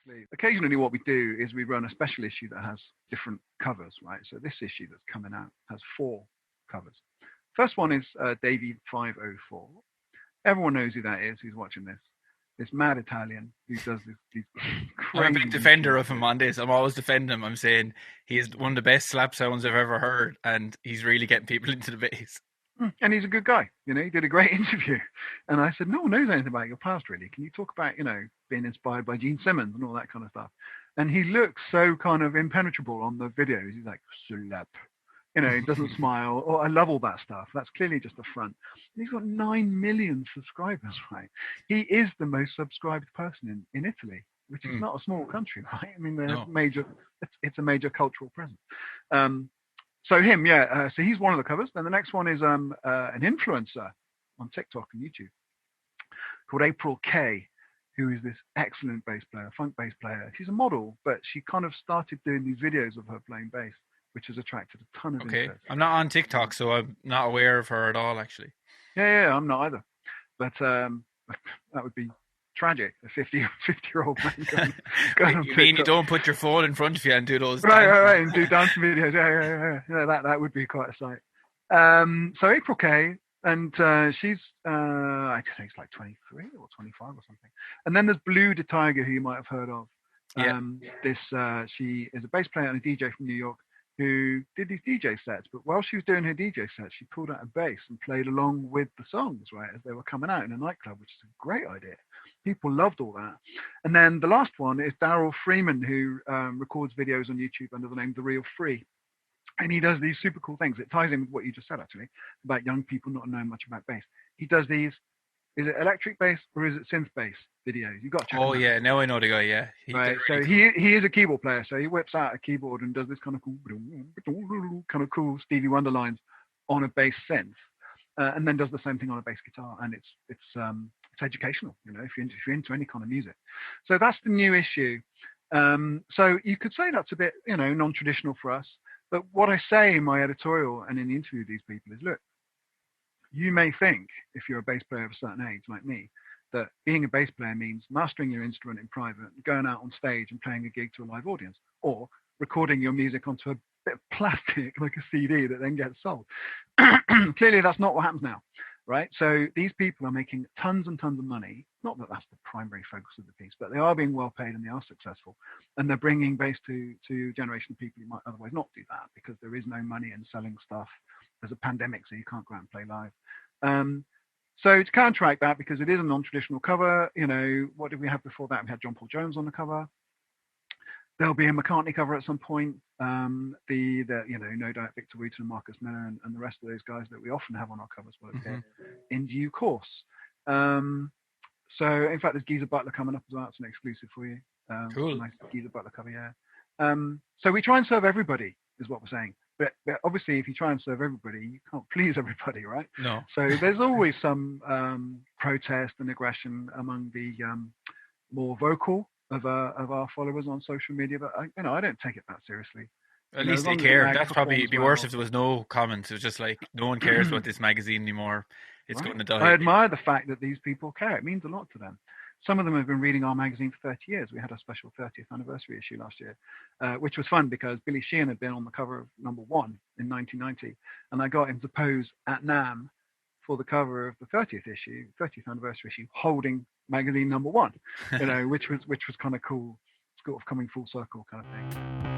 Absolutely. Occasionally what we do is we run a special issue that has different covers, right? So this issue that's coming out has 4 covers. First one is Davie 504. Everyone knows who that is who's watching this. This mad Italian who does these crazy... I'm a big defender of him on this. I'm always defending him. I'm saying he is one of the best slap sounds I've ever heard, and he's really getting people into the bass. And he's a good guy. You know, he did a great interview. And I said, no one knows anything about your past, really. Can you talk about, you know, being inspired by Gene Simmons and all that kind of stuff? And he looks so kind of impenetrable on the videos. He's like, slap. You know, he doesn't smile. Oh, I love all that stuff. That's clearly just a front. And he's got 9 million subscribers, right? He is the most subscribed person in Italy, which is not a small country, right? I mean, they're major. It's a major cultural presence. So him, yeah. So he's one of the covers. Then the next one is an influencer on TikTok and YouTube called April K, who is this excellent bass player, funk bass player. She's a model, but she kind of started doing these videos of her playing bass, which has attracted a ton of interest. I'm not on TikTok, so I'm not aware of her at all, actually. Yeah, I'm not either. But that would be tragic. A 50-year-old man going You mean you don't put your phone in front of you and do those right, and do dancing videos. Yeah, that would be quite a sight. So April K, and she's I think it's like 23 or 25 or something. And then there's Blue Detiger, who you might have heard of. She is a bass player and a DJ from New York who did these DJ sets, but while she was doing her DJ sets, she pulled out a bass and played along with the songs, right, as they were coming out in a nightclub, which is a great idea. People loved all that. And then the last one is Darrel Freeman, who records videos on YouTube under the name The Real Free. And he does these super cool things. It ties in with what you just said, actually, about young people not knowing much about bass. He does these, is it electric bass or is it synth bass videos? You got to check Oh, yeah. Now I know the guy, yeah. Right. So he is a keyboard player. So he whips out a keyboard and does this kind of cool Stevie Wonder lines on a bass synth. And then does the same thing on a bass guitar. And it's educational, you know, if you're into any kind of music. So that's the new issue. So you could say that's a bit, you know, non-traditional for us. But what I say in my editorial and in the interview with these people is, look, you may think, if you're a bass player of a certain age like me, that being a bass player means mastering your instrument in private, going out on stage and playing a gig to a live audience, or recording your music onto a bit of plastic like a CD that then gets sold. Clearly, that's not what happens now, right? So these people are making tons and tons of money. Not that that's the primary focus of the piece, but they are being well paid and they are successful. And they're bringing bass to a generation of people who might otherwise not do that because there is no money in selling stuff. There's a pandemic, so you can't go out and play live. So to counteract that, because it is a non-traditional cover, you know, what did we have before that? We had John Paul Jones on the cover. There'll be a McCartney cover at some point. You know, no doubt Victor Wooten and Marcus Miller and the rest of those guys that we often have on our covers will appear in due course. So in fact, there's Geezer Butler coming up as well. It's an exclusive for you. Cool. Nice Geezer Butler cover, yeah. So we try and serve everybody, is what we're saying. But obviously, if you try and serve everybody, you can't please everybody, right? No. So there's always some protest and aggression among the more vocal of our followers on social media. But I don't take it that seriously. At least they care. That's probably be worse if there was no comments. It was just like, no one cares about this magazine anymore. It's going to die. I admire the fact that these people care. It means a lot to them. Some of them have been reading our magazine for 30 years. We had a special 30th anniversary issue last year, which was fun because Billy Sheehan had been on the cover of number 1 in 1990. And I got him to pose at NAMM for the cover of the 30th anniversary issue, holding magazine number 1, you know, which was kind of cool, sort of coming full circle kind of thing.